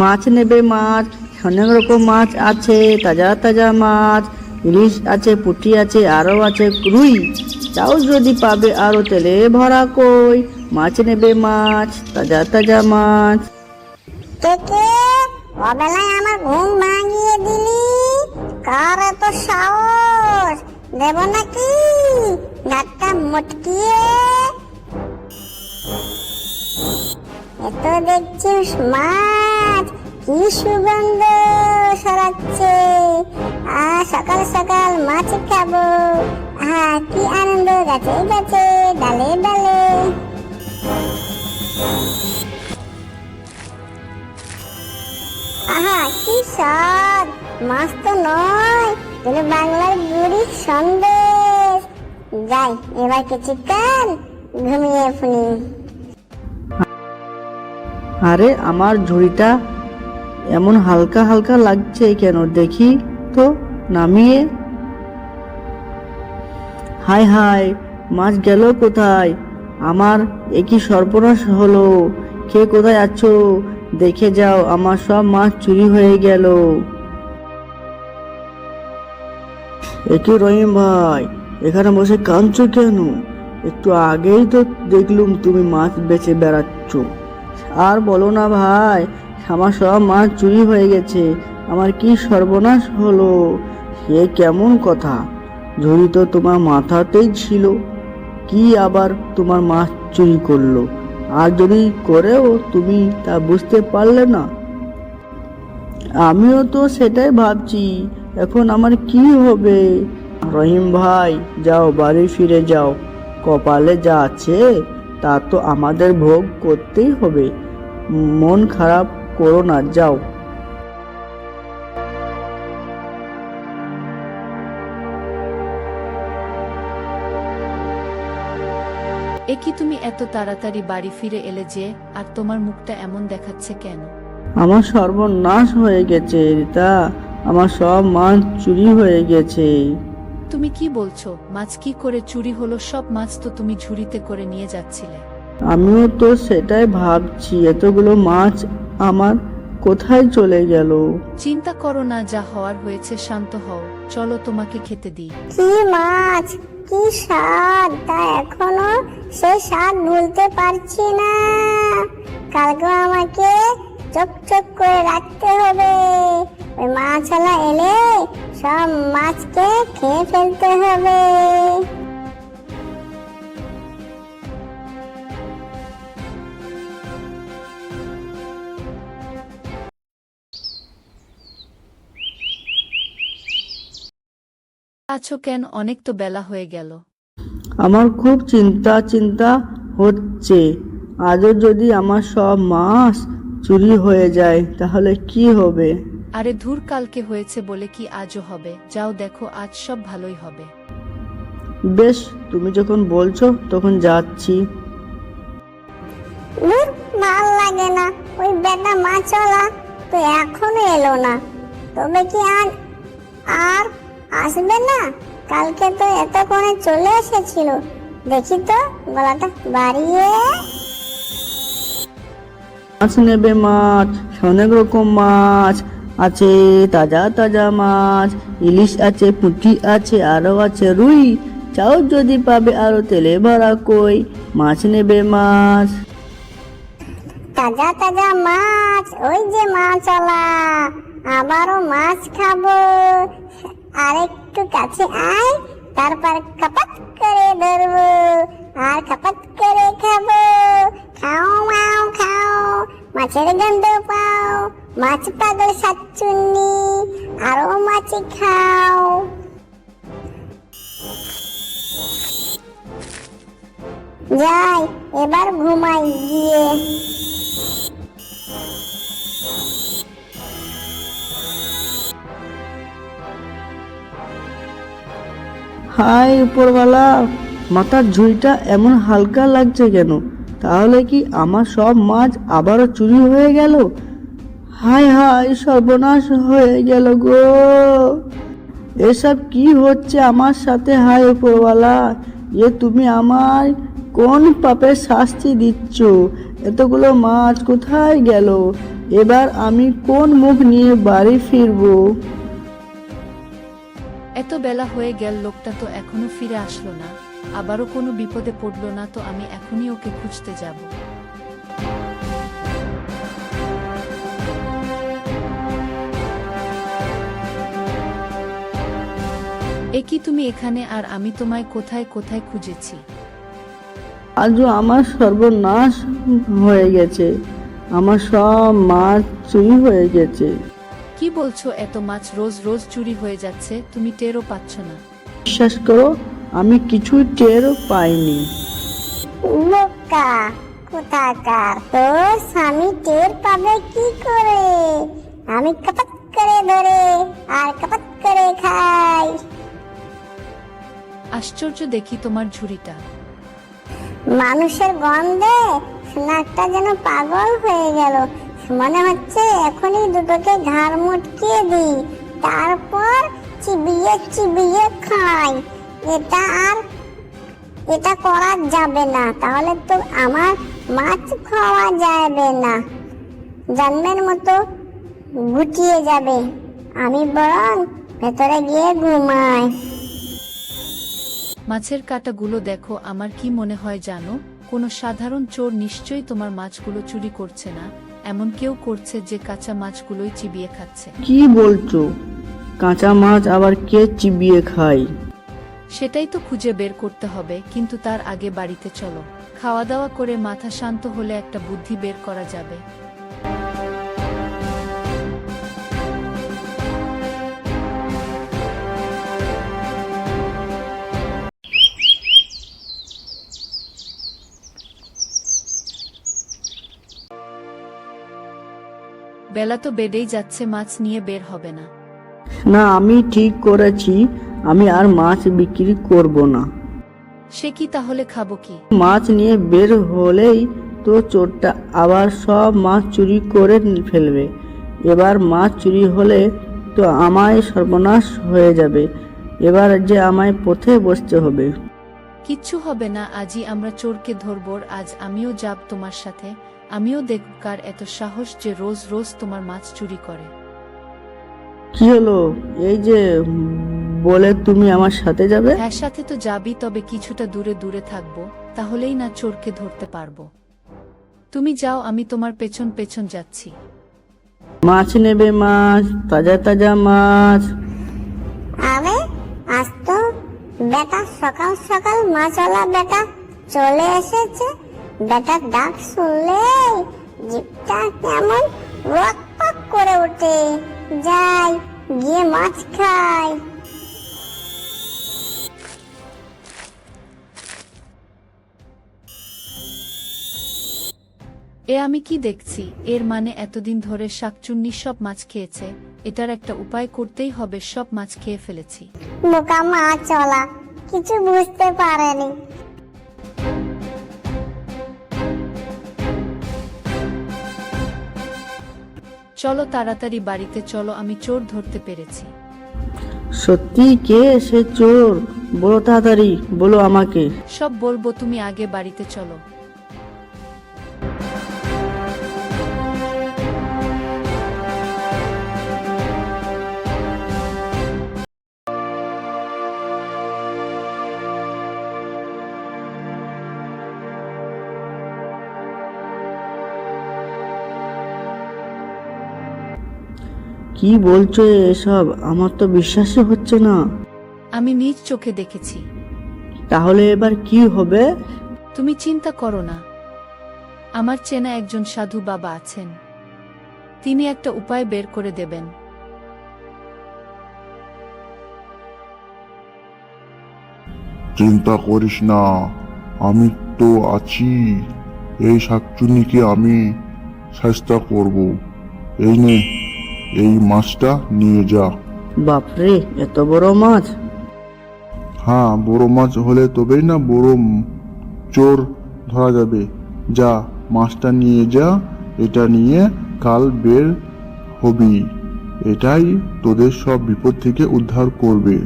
মাছ নেবে মাছ, অনেক রকম মাছ আছে, তাজা তাজা মাছ, ইলিশ আছে, পুঁটি আছে, আরও আছে রুই। চাও যদি পাবে আরও তেলে ভরা কই। মাছ নেবে মাছ, তাজা তাজা মাছ। কে কে অবেলায় আমার ঘুম ভাঙিয়ে দিলি? কার এত সাহস? দেব নাকি গাটটা মুটকিয়ে? এত দেখছিস মাছ, কি সুগন্ধ ছড়াচ্ছে। সকাল সকাল মাছ খাবো। কি আনন্দ, গাছে গাছে, ডালে ডালে। কি স্বাদ! মাছ তো নয়, কিন্তু বাংলার বুড়ির সন্দেশ। যাই এবার কিছুক্ষণ ঘুমিয়ে ফুনি। আরে আমার ঝুড়িটা এমন হালকা হালকা লাগছে কেন, দেখি তো নামিয়ে। হায় হায়, মাছ গেল কোথায়? আমার একই সর্বনাশ হলো। কে কোথায় আছো? দেখে যাও, আমার সব মাছ চুরি হয়ে গেল। একে রহিম ভাই, এখানে বসে কাঁদছো কেন? একটু আগেই তো দেখলুম তুমি মাছ বেচে বেড়াচ্ছ। আর বলো না ভাই, আমার সব মাছ চুরি হয়ে গেছে। আমার কি সর্বনাশ হলো! এ কেমন কথা? ঝুড়ি তো তোমার মাথাতেই ছিল, কি আবার তোমার মাছ চুরি করলো? আর যদি করেও তুমি তা বুঝতে পারলে না? আমিও তো সেটাই ভাবছি, এখন আমার কি হবে? রহিম ভাই, যাও বাড়ি ফিরে যাও। কপালে যা আছে তা তো আমাদের ভোগ করতেই হবে। মন খারাপ করো না, যাও। কি তুমি এত তাড়াতাড়ি বাড়ি ফিরে এলে যে? আর তোমার মুখটা এমন দেখাচ্ছে কেন? আমার সর্বনাশ হয়ে গেছে রিতা, আমার সব মাছ চুরি হয়ে গেছে। তুমি কি বলছো? মাছ কি করে চুরি হলো? সব মাছ তো তুমি ঝুড়িতে করে নিয়ে যাচ্ছিলে। আমিও তো সেটাই ভাবছি, এতগুলো মাছ আমার কোথায় চলে গেল? চিন্তা করো না, যা হওয়ার হয়েছে, শান্ত হও। চলো তোমাকে খেতে দিই। কি মাছ, কি স্বাদ! তা এখনো সেই স্বাদ ভুলতে পারছি না। কালকে আমাকে চোখ চোখ করে রাখতে হবে। ওই মাছওয়ালা এলে সব মাছকে খেয়ে ফেলতে হবে। আছো কেন? অনেক তো বেলা হয়ে গেল। আমার খুব চিন্তা হচ্ছে। আজও যদি আমার সব মাছ চুরি হয়ে যায় তাহলে কি হবে? আরে ধুর, কালকে হয়েছে বলে কি আজও হবে? যাও দেখো, আজ সব ভালোই হবে। বেশ, তুমি যখন বলছো তখন যাচ্ছি। ভাল লাগে না, ওই বেটা মাছওয়ালা তো এখনো এলো না। তবে কি আর আসবে না? কালকে তো এতক্ষণে চলে এসেছিল। দেখি তো, গলাটা বাড়িয়ে। মাছ নেবে মাছ, অনেক রকম মাছ আছে, তাজা তাজা মাছ, ইলিশ আছে, পুঁটি আছে, আরও আছে রুই। চাও যদি পাবে আরো তেলে ভরা কই। মাছ নেবে মাছ। তাজা তাজা মাছ, ওই যে মাছওয়ালা, আবারও মাছ খাবো। আরেকটু কাছে আয়, তারপর কাপাত করে ধরবো আর কাপাত করে খাবো। খাও মাও খাও, মাছের গন্ধ পাও, মাছ পাগল সাচ্চুন্নি, আরো মাছ খাও। যাই এবার ঘুমাই গিয়ে। হায় উপরওয়ালা, মাথার ঝুড়িটা এমন হালকা লাগছে কেন? তাহলে কি আমার সব মাছ আবারও চুরি হয়ে গেল? হায় হায়, সর্বনাশ হয়ে গেল গো! এসব কি হচ্ছে আমার সাথে? হায় উপরওয়ালা, তুমি আমায় কোন পাপের শাস্তি দিচ্ছ? এতগুলো মাছ কোথায় গেল? এবার আমি কোন মুখ নিয়ে বাড়ি ফিরবো? এত বেলা হয়ে গেল, লোকটা তো এখনো ফিরে আসলো না। আবারও কোনো বিপদে পড়লো না তো আমি এখনই ওকে খুঁজতে যাব। এ কি তুমি এখানে, আর আমি তোমায় কোথায় কোথায় খুঁজেছি। আজও আমার সর্বনাশ হয়ে গেছে, আমার সব মাছ চুরি হয়ে গেছে। কি বলছো? এত মাছ রোজ রোজ চুরি হয়ে যাচ্ছে, তুমি টেরও পাচ্ছ না? বিশ্বাস করো, আমি কিছুই টের পাইনি। বোকা কোথাকার, তোর স্বামী টের পাবে কি করে? আমি কপাত করে ধরে আর কপাত করে খাই। আশ্চর্য দেখি তোমার ঝুড়িটা। মানুষের গন্ধে নাকটা যেন পাগল হয়ে গেল। মনে হচ্ছে এখনই দুটোকে ঘাড় মুটকিয়ে দিই, তারপর চিবিয়ে চিবিয়ে খাই। এটা করা যাবে না, তাহলে তো আমার মাছ খাওয়া যাবে না, জন্মের মতো গুটিয়ে যাবে। আমি বরং ভেতরে গিয়ে ঘুমাই। মাছের কাঁটাগুলো দেখো, আমার কি মনে হয় জানো? কোনো সাধারণ চোর নিশ্চয়ই তোমার মাছগুলো চুরি করছে না, এমন কেউ করছে যে কাঁচা মাছগুলোই চিবিয়ে খাচ্ছে। কি বলছো? কাঁচা মাছ আবার কে চিবিয়ে খায়? সেটাই তো খুঁজে বের করতে হবে, কিন্তু তার আগে বাড়িতে চলো। খাওয়া দাওয়া করে মাথা শান্ত হলে একটা বুদ্ধি বের করা যাবে। বেলা তো বেড়েই যাচ্ছে, মাছ নিয়ে বের হবে না? না, আমি ঠিক করেছি, আমি আর মাছ বিক্রি করব না। সে কি, তাহলে খাবো কি? মাছ নিয়ে বের হলেই তো চোরটা আবার সব মাছ চুরি করে ফেলবে। এবার মাছ চুরি হলে তো আমায় সর্বনাশ হয়ে যাবে। এবার যে আমায় পথে বসতে হবে। কিচ্ছু হবে না, আজই আমরা চোরকে ধরব। আজ আমিও যাব তোমার সাথে, আমিও দেখব কার এত সাহস যে রোজ রোজ তোমার মাছ চুরি করে। কি হলো, এই যে বলে তুমি আমার সাথে যাবে? হ্যাঁ, সাথে তো যাবি, তবে কিছুটা দূরে দূরে থাকবো, তাহলেই না চোরকে ধরতে পারবো। তুমি যাও, আমি তোমার পেছন পেছন যাচ্ছি। মাছ নেবে? মাছ, তাজা তাজা মাছ। আরে আজ তো বেটা সকাল সকাল মাছওয়ালা বেটা চলে এসেছে। বেটার ডাক শুনলেই জিভটা কেমন রক পক করে ওঠে। যাই গিয়ে মাছ খাই। আমি কি দেখছি? এর মানে এতদিন ধরে শাকচুন্নি সব মাছ খেয়েছে। এটার একটা উপায় করতেই হবে, সব মাছ খেয়ে ফেলেছি। বোকা মাছওয়ালা কিছু বুঝতে পারেনি। চলো তাড়াতাড়ি বাড়িতে চলো, আমি চোর ধরতে পেরেছি। সত্যি? কে সে চোর? বলো তাড়াতাড়ি, বলো আমাকে। সব বলবো, তুমি আগে বাড়িতে চলো। কি বলছো এসব? আমার তো বিশ্বাসই হচ্ছে না। আমি নিজ চোখে দেখেছি। তাহলে এবার কি হবে? তুমি চিন্তা করো না, আমার চেনা একজন সাধু বাবা আছেন, তিনি একটা উপায় বের করে দেবেন। চিন্তা করিস না, আমি তো আছি। এই শাকচুন্নিকে আমি চেষ্টা করব। এই নে, এই মাছটা নিয়ে যা। বাপরে, এত বড় মাছ! হ্যাঁ, বড় মাছ হলে তবেই না বড় চোর ধরা যাবে। যা, মাছটা নিয়ে যা। এটা নিয়ে কাল বের হবি। এটাই তোদের সব বিপদ থেকে উদ্ধার করবে।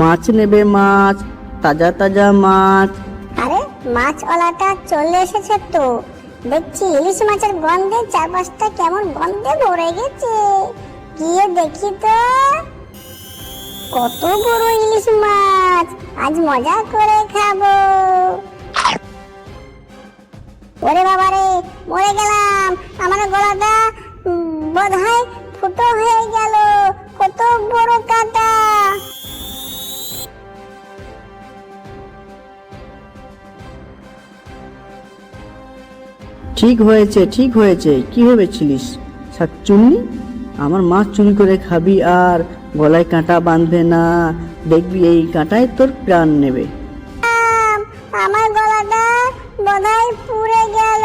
মাছ নেবে? মাছ, তাজা তাজা মাছ। আরে মাছওয়ালাটা চলে এসেছে তো। দেখছি ইলিশ মাছের গন্ধে চারপাশটা কেমন গন্ধে ভরে গেছে। গিয়ে দেখি তো, কত বড় ইলিশ মাছ, আজ মজা করে খাবো। ওরে বাবারে, মরে গেলাম, আমার গলাটা বোধহয় ফুটো হয়ে গেল, কত বড় কাঁটা। ঠিক হয়েছে, ঠিক হয়েছে। কি ভেবেছিলিস শাকচুন্নি? আমার মাছ চুরি করে খাবি আর গলায় কাঁটা বাঁধবে না? দেখবি এই কাঁটায় তোর প্রাণ নেবে। আমার গলাটা বোধহয় পুড়ে গেল।